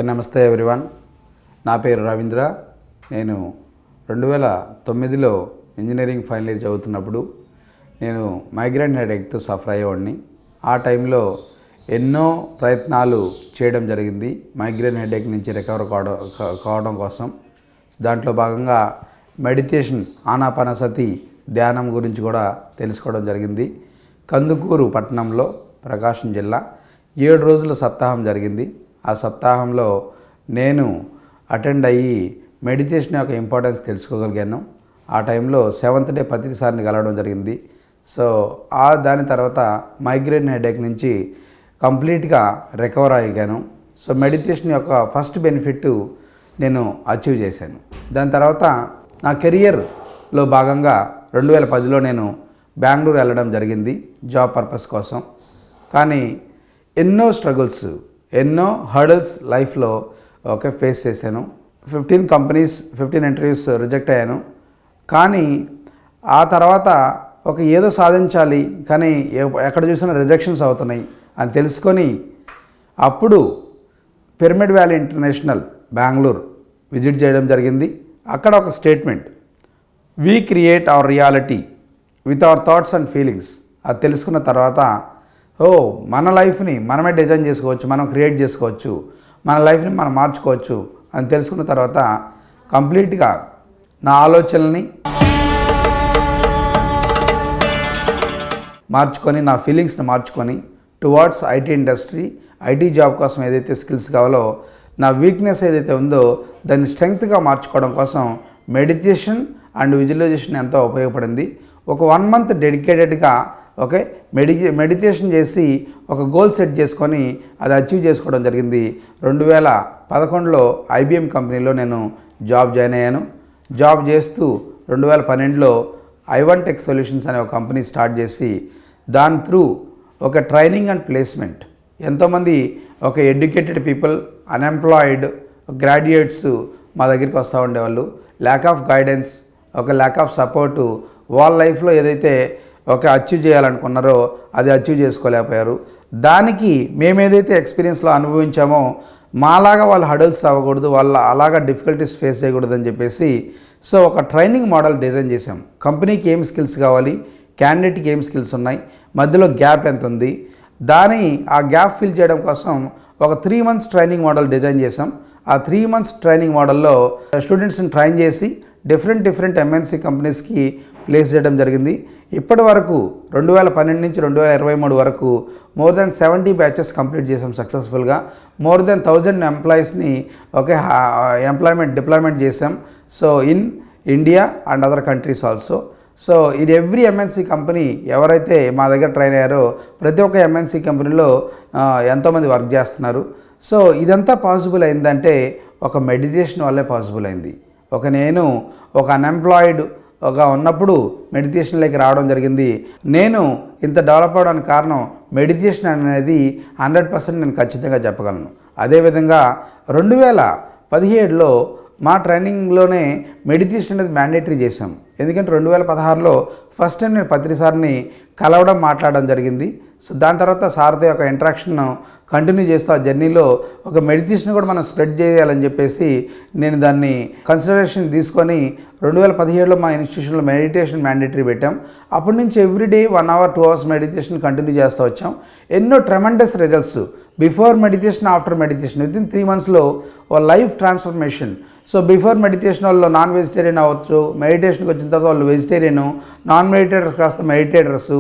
నమస్తే ఎవ్రీవన్. నా పేరు రవీంద్ర. నేను 2009లో ఇంజనీరింగ్ ఫైనల్ ఇయర్ చదువుతున్నప్పుడు నేను మైగ్రేన్ హెడేక్తో సఫర్ అయ్యేవాడిని. ఆ టైంలో ఎన్నో ప్రయత్నాలు చేయడం జరిగింది మైగ్రేన్ హెడేక్ నుంచి రికవర్ కావడం కోసం. దాంట్లో భాగంగా మెడిటేషన్, ఆనాపానసతి, ధ్యానం గురించి కూడా తెలుసుకోవడం జరిగింది. కందుకూరు పట్టణంలో, ప్రకాశం జిల్లా 7 రోజుల సప్తాహం జరిగింది. ఆ సప్తాహంలో నేను అటెండ్ అయ్యి మెడిటేషన్ యొక్క ఇంపార్టెన్స్ తెలుసుకోగలిగాను. ఆ టైంలో 7th డే పత్రి సార్ని కలవడం జరిగింది. సో దాని తర్వాత మైగ్రేన్ హెడేక్ నుంచి కంప్లీట్గా రికవర్ అయ్యాను. సో మెడిటేషన్ యొక్క ఫస్ట్ బెనిఫిట్ నేను అచీవ్ చేశాను. దాని తర్వాత నా కెరియర్లో భాగంగా 2010లో నేను బెంగళూరు వెళ్ళడం జరిగింది జాబ్ పర్పస్ కోసం. కానీ ఎన్నో స్ట్రగుల్స్, ఎన్నో హర్డల్స్ లైఫ్లో ఫేస్ చేశాను. 15 కంపెనీస్, 15 ఇంటర్వ్యూస్ రిజెక్ట్ అయ్యాను. కానీ ఆ తర్వాత ఏదో సాధించాలి, కానీ ఎక్కడ చూసినా రిజెక్షన్స్ అవుతున్నాయి అని తెలుసుకొని అప్పుడు pyramid valley international Bengaluru visit చేయడం జరిగింది. అక్కడ ఒక statement, we create our reality with our thoughts and feelings, అది తెలుసుకున్న తర్వాత మన లైఫ్ని మనమే డిజైన్ చేసుకోవచ్చు, మనం క్రియేట్ చేసుకోవచ్చు, మన లైఫ్ని మనం మార్చుకోవచ్చు అని తెలుసుకున్న తర్వాత కంప్లీట్గా నా ఆలోచనల్ని మార్చుకొని, నా ఫీలింగ్స్ని మార్చుకొని towards IT industry, IT job కోసం ఏదైతే స్కిల్స్ కావాలో, నా వీక్నెస్ ఏదైతే ఉందో దాన్ని స్ట్రెంగ్త్గా మార్చుకోవడం కోసం మెడిటేషన్ అండ్ విజువలైజేషన్ ఎంతో ఉపయోగపడింది. ఒక 1 month డెడికేటెడ్గా మెడిటేషన్ చేసి ఒక గోల్ సెట్ చేసుకొని అది అచీవ్ చేసుకోవడం జరిగింది. 2011లో IBM కంపెనీలో నేను జాబ్ జాయిన్ అయ్యాను. జాబ్ చేస్తూ 2012లో I1 Tech Solutions అనే ఒక కంపెనీ స్టార్ట్ చేసి దాని త్రూ ట్రైనింగ్ అండ్ ప్లేస్మెంట్, ఎంతోమంది ఎడ్యుకేటెడ్ పీపుల్, అన్ఎంప్లాయిడ్ గ్రాడ్యుయేట్స్ మా దగ్గరికి వస్తూ ఉండేవాళ్ళు. Lack of guidance, lack of support, వాళ్ళ లైఫ్లో ఏదైతే అచీవ్ చేయాలనుకున్నారో అది అచీవ్ చేసుకోలేకపోయారు. దానికి మేము ఏదైతే ఎక్స్పీరియన్స్లో అనుభవించామో మాలాగా వాళ్ళు హడల్స్ అవ్వకూడదు, వాళ్ళ అలాగా డిఫికల్టీస్ ఫేస్ చేయకూడదు అని చెప్పేసి ట్రైనింగ్ మోడల్ డిజైన్ చేసాం. కంపెనీకి ఏం స్కిల్స్ కావాలి, క్యాండిడేట్కి ఏం స్కిల్స్ ఉన్నాయి, మధ్యలో గ్యాప్ ఎంత ఉంది, ఆ గ్యాప్ ఫిల్ చేయడం కోసం 3 months ట్రైనింగ్ మోడల్ డిజైన్ చేసాం. ఆ 3 months ట్రైనింగ్ మోడల్లో స్టూడెంట్స్ని ట్రైన్ చేసి డిఫరెంట్ MNC కంపెనీస్కి ప్లేస్ చేయడం జరిగింది. ఇప్పటి వరకు 2012 నుంచి 2023 వరకు మోర్ దెన్ 70 బ్యాచెస్ కంప్లీట్ చేసాం సక్సెస్ఫుల్గా. మోర్ దెన్ 1000 ఎంప్లాయీస్ని ఎంప్లాయ్మెంట్ డిప్లాయ్మెంట్ చేసాం. So in India and other countries also. So ఇది ఎవ్రీ MNC కంపెనీ ఎవరైతే మా దగ్గర ట్రైన్ అయ్యారో ప్రతి ఒక్క MNC కంపెనీలో ఎంతోమంది వర్క్ చేస్తున్నారు. సో ఇదంతా పాసిబుల్ అయిందంటే మెడిటేషన్ వల్లే పాసిబుల్ అయింది. నేను అన్ఎంప్లాయిడ్ ఉన్నప్పుడు మెడిటేషన్లోకి రావడం జరిగింది. నేను ఇంత డెవలప్ అవడానికి కారణం మెడిటేషన్ అనేది 100% నేను ఖచ్చితంగా చెప్పగలను. అదేవిధంగా 2017లో మా ట్రైనింగ్లోనే మెడిటేషన్ అనేది మ్యాండేటరీ చేశాం. ఎందుకంటే 2016లో ఫస్ట్ టైం నేను పత్రి సార్ని కలవడం, మాట్లాడడం జరిగింది. సో దాని తర్వాత సార్తో ఇంటరాక్షన్ కంటిన్యూ చేస్తూ ఆ జర్నీలో మెడిటేషన్ కూడా మనం స్ప్రెడ్ చేయాలని చెప్పేసి నేను దాన్ని కన్సిడరేషన్ తీసుకొని 2017లో మా ఇన్స్టిట్యూషన్లో మెడిటేషన్ మ్యాండేటరీ పెట్టాం. అప్పటి నుంచి everyday 1 hour 2 hours meditation continue చేస్తూ వచ్చాం. ఎన్నో tremendous results, before meditation, after meditation, within 3 monthsలో life transformation. So before meditation వాళ్ళు నాన్ వెజిటేరియన్ అవ్వచ్చు, మెడిటేషన్కి వచ్చిన తర్వాత వాళ్ళు వెజిటేరియన్, నాన్ మెడిటేటర్స్ కాస్త మెడిటేటర్స్.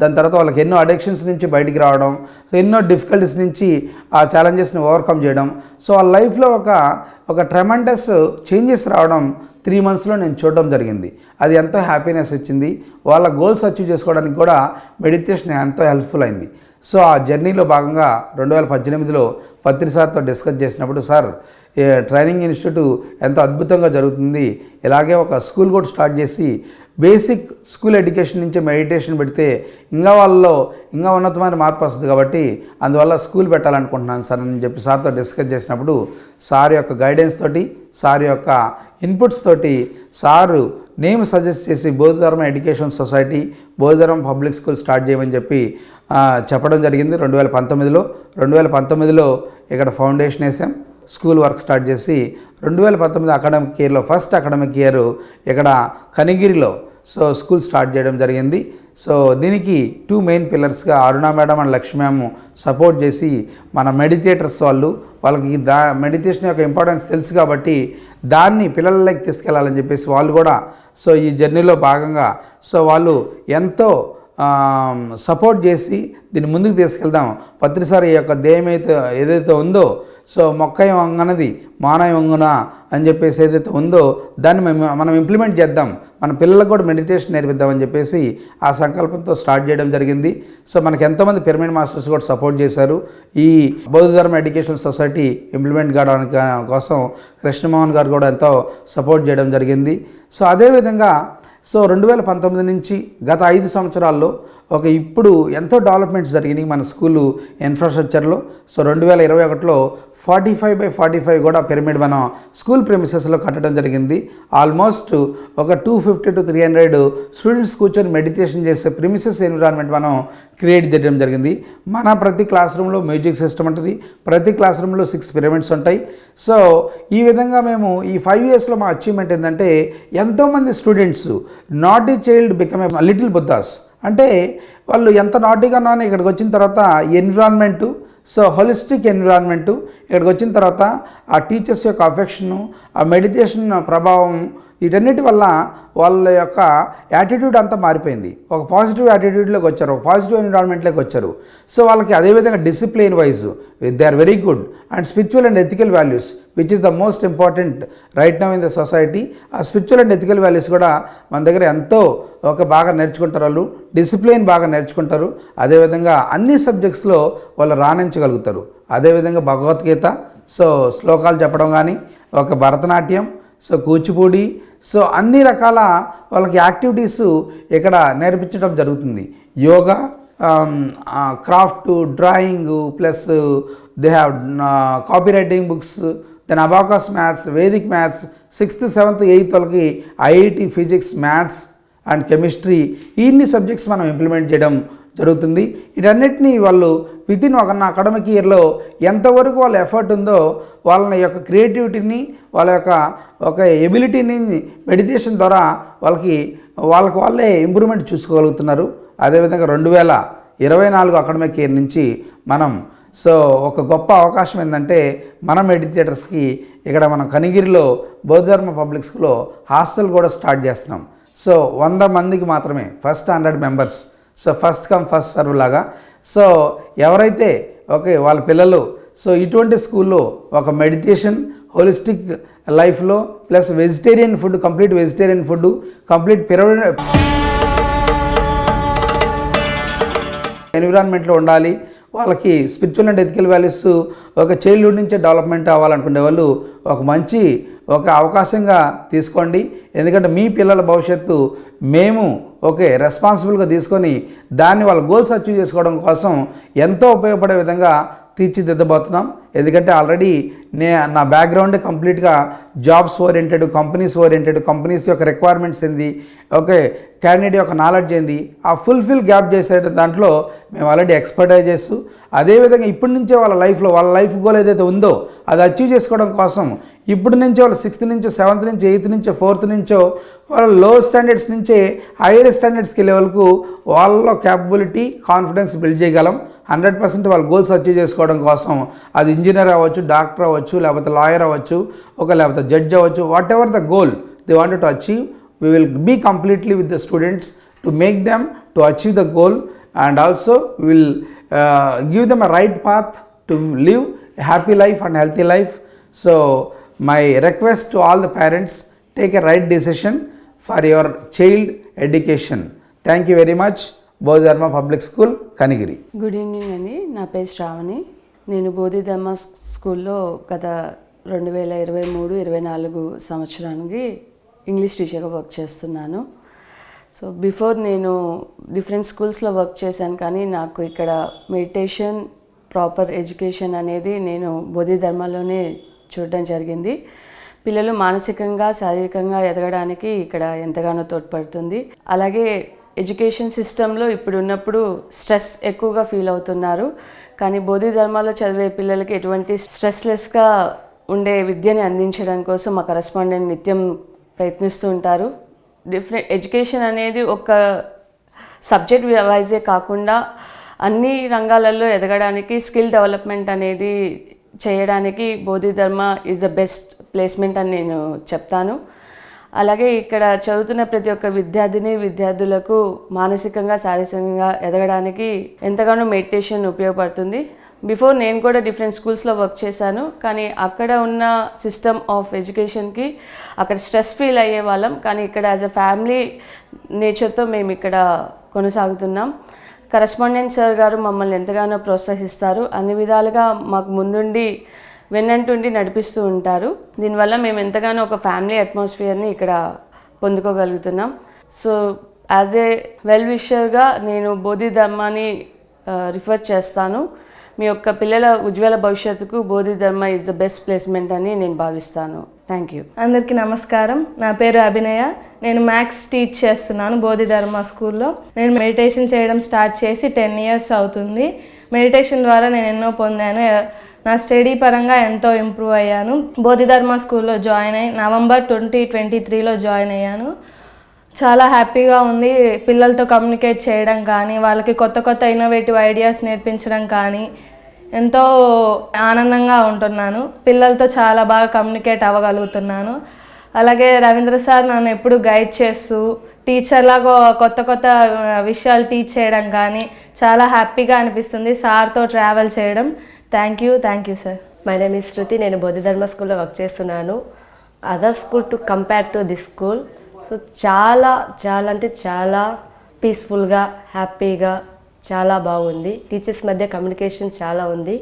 దాని తర్వాత వాళ్ళకి ఎన్నో అడిక్షన్స్ నుంచి బయటికి రావడం, ఎన్నో డిఫికల్టీస్ నుంచి ఆ ఛాలెంజెస్ని ఓవర్కమ్ చేయడం. సో వాళ్ళ లైఫ్లో ఒక ట్రెమెండస్ చేంజెస్ రావడం 3 monthsలో నేను చూడడం జరిగింది. అది ఎంతో హ్యాపీనెస్ ఇచ్చింది. వాళ్ళ గోల్స్ అచీవ్ చేసుకోవడానికి కూడా మెడిటేషన్ ఎంతో హెల్ప్ఫుల్ అయింది. సో ఆ జర్నీలో భాగంగా 2018లో పత్రి సార్తో డిస్కస్ చేసినప్పుడు, సార్ ట్రైనింగ్ ఇన్స్టిట్యూట్ ఎంతో అద్భుతంగా జరుగుతుంది, ఇలాగే స్కూల్ కూడా స్టార్ట్ చేసి బేసిక్ స్కూల్ ఎడ్యుకేషన్ నుంచి మెడిటేషన్ పెడితే వాళ్ళలో ఇంకా ఉన్నతమైన మార్పు వస్తుంది, కాబట్టి అందువల్ల స్కూల్ పెట్టాలనుకుంటున్నాను సార్ అని చెప్పి సార్తో డిస్కస్ చేసినప్పుడు సార్ యొక్క గైడెన్స్ తోటి, సార్ యొక్క ఇన్పుట్స్ తోటి సారు నేమ్ సజెస్ట్ చేసి Bauddha Dharma education society, Bauddha Dharma public school start చేయమని చెప్పి చెప్పడం జరిగింది 2019లో. 2019లో ఇక్కడ ఫౌండేషన్ వేసాం. స్కూల్ వర్క్ స్టార్ట్ చేసి 2019 అకాడమిక్ ఇయర్లో ఫస్ట్ అకాడమిక్ ఇయర్ ఇక్కడ కనిగిరిలో స్కూల్ స్టార్ట్ చేయడం జరిగింది. దీనికి 2 మెయిన్ పిల్లర్స్గా Aruna madam and Lakshmi ma'am support చేసి మన మెడిటేటర్స్ వాళ్ళకి మెడిటేషన్ యొక్క ఇంపార్టెన్స్ తెలుసు కాబట్టి దాన్ని పిల్లలకి తీసుకెళ్లాలని చెప్పేసి వాళ్ళు కూడా ఈ జర్నీలో భాగంగా వాళ్ళు ఎంతో సపోర్ట్ చేసి దీన్ని ముందుకు తీసుకెళ్దాం. పత్రిసారి యొక్క ధ్యేయం ఏదైతే ఉందో మొక్కయం వంగనది మానవ వంగున అని చెప్పేసి ఏదైతే ఉందో దాన్ని మనం ఇంప్లిమెంట్ చేద్దాం, మన పిల్లలకు కూడా మెడిటేషన్ నేర్పిద్దామని చెప్పేసి ఆ సంకల్పంతో స్టార్ట్ చేయడం జరిగింది. మనకి ఎంతోమంది పిరమిడ్ మాస్టర్స్ కూడా సపోర్ట్ చేశారు. ఈ బౌద్ధ ధర్మ ఎడ్యుకేషన్ సొసైటీ ఇంప్లిమెంట్ కావడానికి కోసం కృష్ణమోహన్ గారు కూడా ఎంతో సపోర్ట్ చేయడం జరిగింది. అదేవిధంగా 2019 నుంచి గత 5 సంవత్సరాల్లో ఇప్పుడు ఎంతో డెవలప్మెంట్స్ జరిగినాయి మన స్కూలు ఇన్ఫ్రాస్ట్రక్చర్లో. 2021లో 45/45 కూడా పిరమిడ్ మనం స్కూల్ ప్రెమిసెస్లో కట్టడం జరిగింది. ఆల్మోస్ట్ 250 to 300 స్టూడెంట్స్ కూర్చొని మెడిటేషన్ చేసే ప్రెమిసెస్ ఎన్విరాన్మెంట్ మనం క్రియేట్ చేయడం జరిగింది. మన ప్రతి క్లాస్ రూమ్లో మ్యూజిక్ సిస్టమ్ ఉంటుంది, ప్రతి క్లాస్ రూమ్లో 6 పిరమిడ్స్ ఉంటాయి. ఈ విధంగా మేము ఈ 5 ఇయర్స్లో మా అచీవ్మెంట్ ఏంటంటే ఎంతోమంది students naughty child become a little Buddha's. అంటే వాళ్ళు ఎంత నాటీగా ఉన్నానో ఇక్కడికి వచ్చిన తర్వాత ఎన్విరాన్మెంటు హోలిస్టిక్ ఎన్విరాన్మెంటు ఇక్కడికి వచ్చిన తర్వాత ఆ టీచర్స్ యొక్క అఫెక్షను, ఆ మెడిటేషన్ ప్రభావం, వీటన్నిటి వల్ల వాళ్ళ యొక్క యాటిట్యూడ్ అంతా మారిపోయింది. ఒక పాజిటివ్ యాటిట్యూడ్లోకి వచ్చారు, ఒక పాజిటివ్ ఎన్విరాన్మెంట్లోకి వచ్చారు. వాళ్ళకి అదేవిధంగా discipline wise they are very good and spiritual and ethical values which is the most important right now in the society. ఆ స్పిరిచువల్ అండ్ ఎథికల్ వాల్యూస్ కూడా మన దగ్గర ఎంతో బాగా నేర్చుకుంటారు, వాళ్ళు డిసిప్లిన్ బాగా నేర్చుకుంటారు. అదేవిధంగా అన్ని సబ్జెక్ట్స్లో వాళ్ళు రాణించగలుగుతారు. అదేవిధంగా భగవద్గీత శ్లోకాలు చెప్పడం కానీ, భరతనాట్యం, కూచిపూడి, అన్ని రకాల వాళ్ళకి యాక్టివిటీస్ ఇక్కడ నేర్పించడం జరుగుతుంది. Yoga, craft, drawing, plus they have copy writing books, then abacus maths, Vedic maths, 6th, 7th, 8th వాళ్ళకి IIT physics, maths and chemistry, ఇన్ని సబ్జెక్ట్స్ మనం ఇంప్లిమెంట్ చేయడం జరుగుతుంది. వీటన్నిటినీ వాళ్ళు వితిన్ అకాడమిక్ ఇయర్లో ఎంతవరకు వాళ్ళ ఎఫర్ట్ ఉందో వాళ్ళ యొక్క క్రియేటివిటీని, వాళ్ళ యొక్క ఎబిలిటీని మెడిటేషన్ ద్వారా వాళ్ళే ఇంప్రూవ్మెంట్ చూసుకోగలుగుతున్నారు. అదేవిధంగా 2024 అకాడమిక్ ఇయర్ నుంచి మనం ఒక గొప్ప అవకాశం ఏంటంటే మన మెడిటేటర్స్కి ఇక్కడ మనం కనిగిరిలో బౌద్ధధర్మ పబ్లిక్ స్కూల్లో హాస్టల్ కూడా స్టార్ట్ చేస్తున్నాం. 100 మందికి మాత్రమే, first 100 members. First come first serve లాగా. ఎవరైతే వాళ్ళ పిల్లలు ఇటువంటి స్కూల్లో ఒక మెడిటేషన్, హోలిస్టిక్ లైఫ్లో plus vegetarian food, complete vegetarian food, complete pyramid ఎన్విరాన్మెంట్లో ఉండాలి, వాళ్ళకి spiritual and ethical values childhood నుంచే డెవలప్మెంట్ అవ్వాలనుకునే వాళ్ళు మంచి అవకాశంగా తీసుకోండి. ఎందుకంటే మీ పిల్లల భవిష్యత్తు మేము రెస్పాన్సిబుల్గా తీసుకొని దాన్ని వాళ్ళ గోల్స్ అచీవ్ చేసుకోవడం కోసం ఎంతో ఉపయోగపడే విధంగా తీర్చిదిద్దబోతున్నాం. ఎందుకంటే ఆల్రెడీ నా బ్యాక్గ్రౌండ్ కంప్లీట్గా జాబ్స్ ఓరియంటెడ్, కంపెనీస్ యొక్క రిక్వైర్మెంట్స్ ఏంది, క్యాండిడేట్ యొక్క నాలెడ్జ్ ఏంది, ఆ ఫుల్ఫిల్ గ్యాప్ చేసే దాంట్లో మేము ఆల్రెడీ ఎక్స్పర్టైజెస్. అదేవిధంగా ఇప్పటి నుంచే వాళ్ళ లైఫ్ గోల్ ఏదైతే ఉందో అది అచీవ్ చేసుకోవడం కోసం ఇప్పటి నుంచే వాళ్ళు 6th నుంచో 7th నుంచో 8th నుంచో 4th నుంచో వాళ్ళ లో స్టాండర్డ్స్ నుంచే హైయర్ స్టాండర్డ్స్కి వెళ్ళే వరకు వాళ్ళ క్యాపబిలిటీ, కాన్ఫిడెన్స్ బిల్డ్ చేయగలం. 100% వాళ్ళ గోల్స్ అచీవ్ చేసుకోవడం కోసం అది ఇంజనీర్ అవ్వచ్చు, డాక్టర్ అవ్వచ్చు, లేకపోతే లాయర్ అవ్వచ్చు, లేకపోతే జడ్జ్ అవ్వచ్చు, what ever the goal they wanted to achieve, we will be completely with the students to make them to achieve the goal, and also we will give them a right path to live a happy life and healthy life. So my request to all the parents, take a right decision for your child education. Thank you very much. Bodhidharma public school Kanigiri. Good evening అండి, నా పేరు శ్రావణి. నేను బోధిధర్మ స్కూల్లో గత 2023-24 సంవత్సరానికి English టీచర్గా work చేస్తున్నాను. Before నేను డిఫరెంట్ స్కూల్స్లో వర్క్ చేశాను, కానీ నాకు ఇక్కడ మెడిటేషన్, ప్రాపర్ ఎడ్యుకేషన్ అనేది నేను బోధిధర్మలోనే చూడడం జరిగింది. పిల్లలు మానసికంగా, శారీరకంగా ఎదగడానికి ఇక్కడ ఎంతగానో తోడ్పడుతుంది. అలాగే ఎడ్యుకేషన్ సిస్టంలో ఇప్పుడు ఉన్నప్పుడు స్ట్రెస్ ఎక్కువగా ఫీల్ అవుతున్నారు, కానీ బోధిధర్మలో చదివే పిల్లలకి ఎటువంటి స్ట్రెస్లెస్గా ఉండే విద్యని అందించడం కోసం మా కరెస్పాండెంట్ నిత్యం ప్రయత్నిస్తూ ఉంటారు. ఎడ్యుకేషన్ అనేది ఒక సబ్జెక్ట్ వైజే కాకుండా అన్ని రంగాలలో ఎదగడానికి స్కిల్ డెవలప్మెంట్ అనేది చేయడానికి Bodhidharma is the best placement అని నేను చెప్తాను. అలాగే ఇక్కడ చదువుతున్న ప్రతి ఒక్క విద్యార్థులకు మానసికంగా శారీరకంగా ఎదగడానికి ఎంతగానో మెడిటేషన్ ఉపయోగపడుతుంది. బిఫోర్ నేను కూడా డిఫరెంట్ స్కూల్స్లో వర్క్ చేశాను, కానీ అక్కడ ఉన్న సిస్టమ్ ఆఫ్ ఎడ్యుకేషన్కి అక్కడ స్ట్రెస్ ఫీల్ అయ్యే వాళ్ళం, కానీ ఇక్కడ యాజ్ అ ఫ్యామిలీ నేచర్తో మేము ఇక్కడ కొనసాగుతున్నాం. కరెస్పాండెంట్ సార్ గారు మమ్మల్ని ఎంతగానో ప్రోత్సహిస్తారు, అన్ని విధాలుగా మాకు ముందుండి వెన్నంటుండి నడిపిస్తూ ఉంటారు. దీనివల్ల మేము ఎంతగానో ఒక ఫ్యామిలీ అట్మాస్ఫియర్ని ఇక్కడ పొందుకోగలుగుతున్నాం. సో యాజ్ ఏ వెల్ విషర్గా నేను బోధిధర్మాని రిఫర్ చేస్తాను. మీ యొక్క పిల్లల ఉజ్వల భవిష్యత్తుకు Bodhidharma is the best placement అని నేను భావిస్తాను. Thank you. అందరికీ నమస్కారం. నా పేరు అభినయ. నేను మ్యాథ్స్ టీచ్ చేస్తున్నాను బోధిధర్మ స్కూల్లో. నేను మెడిటేషన్ చేయడం స్టార్ట్ చేసి 10 years అవుతుంది. మెడిటేషన్ ద్వారా నేను ఎన్నో పొందాను. నా స్టడీ పరంగా ఎంతో ఇంప్రూవ్ అయ్యాను. బోధిధర్మ స్కూల్లో జాయిన్ అయ్యి November 2023లో జాయిన్ అయ్యాను. చాలా హ్యాపీగా ఉంది. పిల్లలతో కమ్యూనికేట్ చేయడం కానీ, వాళ్ళకి కొత్త కొత్త ఇన్నోవేటివ్ ఐడియాస్ నేర్పించడం కానీ ఎంతో ఆనందంగా ఉంటున్నాను. పిల్లలతో చాలా బాగా కమ్యూనికేట్ అవ్వగలుగుతున్నాను. అలాగే రవీంద్ర సార్ నన్ను ఎప్పుడు గైడ్ చేస్తూ టీచర్లాగా కొత్త కొత్త విషయాలు టీచ్ చేయడం కానీ చాలా హ్యాపీగా అనిపిస్తుంది సార్తో ట్రావెల్ చేయడం. Thank you sir. My name is Shruti. నేను బోధిధర్మ స్కూల్లో వర్క్ చేస్తున్నాను. Other school to compare to this school, so చాలా అంటే చాలా పీస్ఫుల్గా, హ్యాపీగా, చాలా బాగుంది. టీచర్స్ మధ్య కమ్యూనికేషన్ చాలా ఉంది.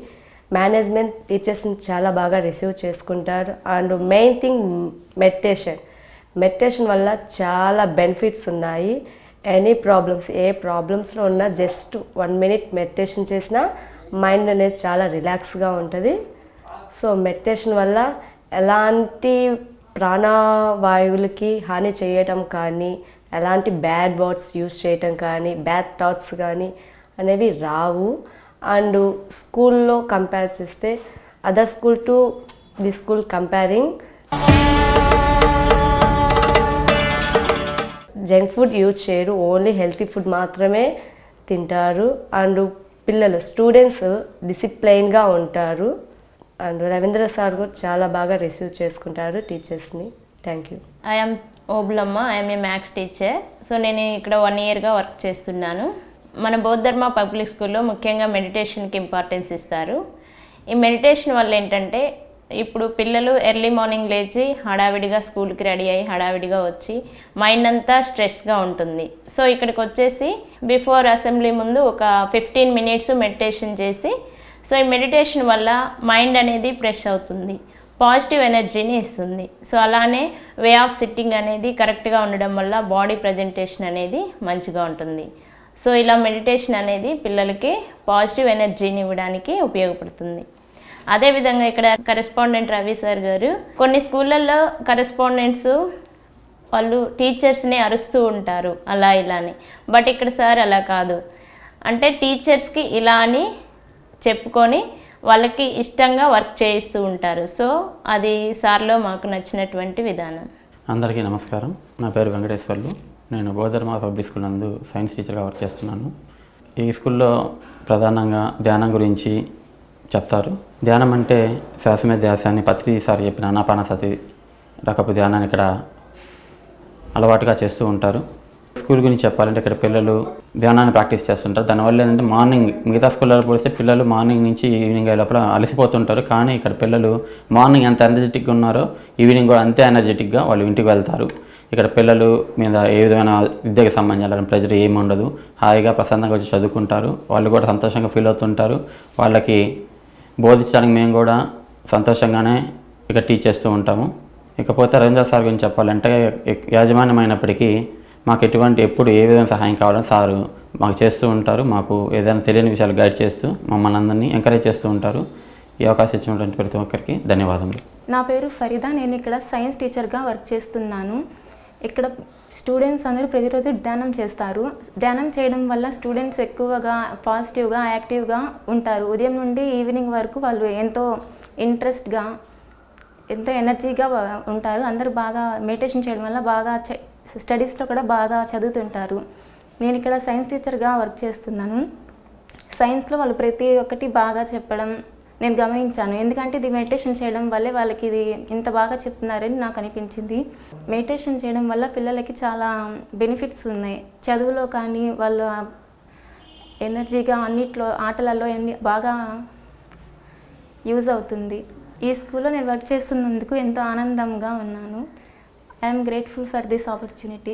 మేనేజ్మెంట్ టీచర్స్ని చాలా బాగా రిసీవ్ చేసుకుంటారు. అండ్ మెయిన్ థింగ్ మెడిటేషన్ వల్ల చాలా బెనిఫిట్స్ ఉన్నాయి. ఎనీ ప్రాబ్లమ్స్, ఏ ప్రాబ్లమ్స్లో ఉన్నా జస్ట్ 1 minute మెడిటేషన్ చేసినా మైండ్ అనేది చాలా రిలాక్స్గా ఉంటుంది. సో మెడిటేషన్ వల్ల ఎలాంటి ప్రాణవాయువులకి హాని చేయటం కానీ, ఎలాంటి బ్యాడ్ వర్డ్స్ యూజ్ చేయటం కానీ, బ్యాడ్ థాట్స్ కానీ అనేవి రావు. అండ్ స్కూల్లో కంపేర్ చేస్తే other school to the school comparing junk food use చేయరు, ఓన్లీ హెల్తీ ఫుడ్ మాత్రమే తింటారు. అండ్ స్టూడెంట్స్ డిసిప్లైన్గా ఉంటారు. అండ్ రవీంద్ర సార్ కూడా చాలా బాగా రిసీవ్ చేసుకుంటారు టీచర్స్ని. Thank you. I'm Obulamma. I'm a maths teacher. So నేను ఇక్కడ 1 yearగా వర్క్ చేస్తున్నాను. మన బోధిధర్మ పబ్లిక్ స్కూల్లో ముఖ్యంగా మెడిటేషన్కి ఇంపార్టెన్స్ ఇస్తారు. ఈ మెడిటేషన్ వల్ల ఏంటంటే ఇప్పుడు పిల్లలు ఎర్లీ మార్నింగ్ లేచి హడావిడిగా స్కూల్కి రెడీ అయ్యి హడావిడిగా వచ్చి మైండ్ అంతా స్ట్రెస్గా ఉంటుంది. సో ఇక్కడికి వచ్చేసి బిఫోర్ అసెంబ్లీ ముందు ఒక 15 minutes మెడిటేషన్ చేసి, సో ఈ మెడిటేషన్ వల్ల మైండ్ అనేది ఫ్రెష్ అవుతుంది, పాజిటివ్ ఎనర్జీని ఇస్తుంది. సో అలానే వే ఆఫ్ సిట్టింగ్ అనేది కరెక్ట్గా ఉండడం వల్ల బాడీ ప్రజెంటేషన్ అనేది మంచిగా ఉంటుంది. సో ఇలా మెడిటేషన్ అనేది పిల్లలకి పాజిటివ్ ఎనర్జీని ఇవ్వడానికి ఉపయోగపడుతుంది. అదేవిధంగా ఇక్కడ కరెస్పాండెంట్ రవి సార్ గారు, కొన్ని స్కూళ్ళల్లో కరెస్పాండెంట్స్ వాళ్ళు టీచర్స్ని అరుస్తూ ఉంటారు అలా ఇలా అని. బట్ ఇక్కడ సార్ అలా కాదు, అంటే టీచర్స్కి ఇలా అని చెప్పుకొని వాళ్ళకి ఇష్టంగా వర్క్ చేయిస్తూ ఉంటారు. సో అది సార్లో మాకు నచ్చినటువంటి విధానం. అందరికీ నమస్కారం. నా పేరు వెంకటేశ్వర్లు. నేను బోధిధర్మ పబ్లిక్ స్కూల్ నందు సైన్స్ టీచర్గా వర్క్ చేస్తున్నాను. ఈ స్కూల్లో ప్రధానంగా ధ్యానం గురించి చెప్తారు. ధ్యానం అంటే శ్వాసమే ధ్యాస అని పత్రి సార్ చెప్పిన ఆనాపానసతి రకపు ధ్యానాన్ని ఇక్కడ అలవాటుగా చేస్తూ ఉంటారు. స్కూల్ గురించి చెప్పాలంటే ఇక్కడ పిల్లలు ధ్యానాన్ని ప్రాక్టీస్ చేస్తుంటారు. దానివల్ల ఏంటంటే మార్నింగ్ మిగతా స్కూల్లో పోలిస్తే పిల్లలు మార్నింగ్ నుంచి ఈవినింగ్ అయ్యేలోపల అలసిపోతుంటారు. కానీ ఇక్కడ పిల్లలు మార్నింగ్ ఎంత ఎనర్జెటిక్గా ఉన్నారో ఈవినింగ్ కూడా అంతే ఎనర్జెటిక్గా వాళ్ళు ఇంటికి వెళ్తారు. ఇక్కడ పిల్లలు మీద ఏ విధమైన విద్యకు సంబంధించిన ప్రెజర్ ఏమి ఉండదు. హాయిగా ప్రశాంతంగా వచ్చి చదువుకుంటారు. వాళ్ళు కూడా సంతోషంగా ఫీల్ అవుతుంటారు. వాళ్ళకి బోధించడానికి మేము కూడా సంతోషంగానే ఇక్కడ టీచ్ చేస్తూ ఉంటాము. ఇకపోతే రవీంద్ర సార్ గురించి చెప్పాలంటే యాజమాన్యమైనప్పటికీ మాకు ఎప్పుడు ఏ విధంగా సహాయం కావాలని సారు మాకు చేస్తూ ఉంటారు. మాకు ఏదైనా తెలియని విషయాలు గైడ్ చేస్తూ మమ్మల్ని అందరినీ ఎంకరేజ్ చేస్తూ ఉంటారు. ఈ అవకాశం ఇచ్చినటువంటి ప్రతి ఒక్కరికి ధన్యవాదములు. నా పేరు ఫరీదా. నేను ఇక్కడ సైన్స్ టీచర్గా వర్క్ చేస్తున్నాను. ఇక్కడ స్టూడెంట్స్ అందరూ ప్రతిరోజు ధ్యానం చేస్తారు. ధ్యానం చేయడం వల్ల స్టూడెంట్స్ ఎక్కువగా పాజిటివ్గా, యాక్టివ్గా ఉంటారు. ఉదయం నుండి ఈవినింగ్ వరకు వాళ్ళు ఎంతో ఇంట్రెస్ట్గా ఎంతో ఎనర్జీగా ఉంటారు. అందరూ బాగా మెడిటేషన్ చేయడం వల్ల బాగా స్టడీస్లో కూడా బాగా చదువుతుంటారు. నేను ఇక్కడ సైన్స్ టీచర్గా వర్క్ చేస్తున్నాను. సైన్స్లో వాళ్ళు ప్రతి ఒక్కటి బాగా చెప్పడం నేను గమనించాను. ఎందుకంటే ఇది మెడిటేషన్ చేయడం వల్లే వాళ్ళకి ఇది ఇంత బాగా చెప్తున్నారని నాకు అనిపించింది. మెడిటేషన్ చేయడం వల్ల పిల్లలకి చాలా బెనిఫిట్స్ ఉన్నాయి. చదువులో కానీ వాళ్ళు ఎనర్జీగా అన్నిట్లో ఆటలలో బాగా యూజ్ అవుతుంది. ఈ స్కూల్లో నేను వర్క్ చేస్తున్నందుకు ఎంతో ఆనందంగా ఉన్నాను. I'm grateful for this opportunity.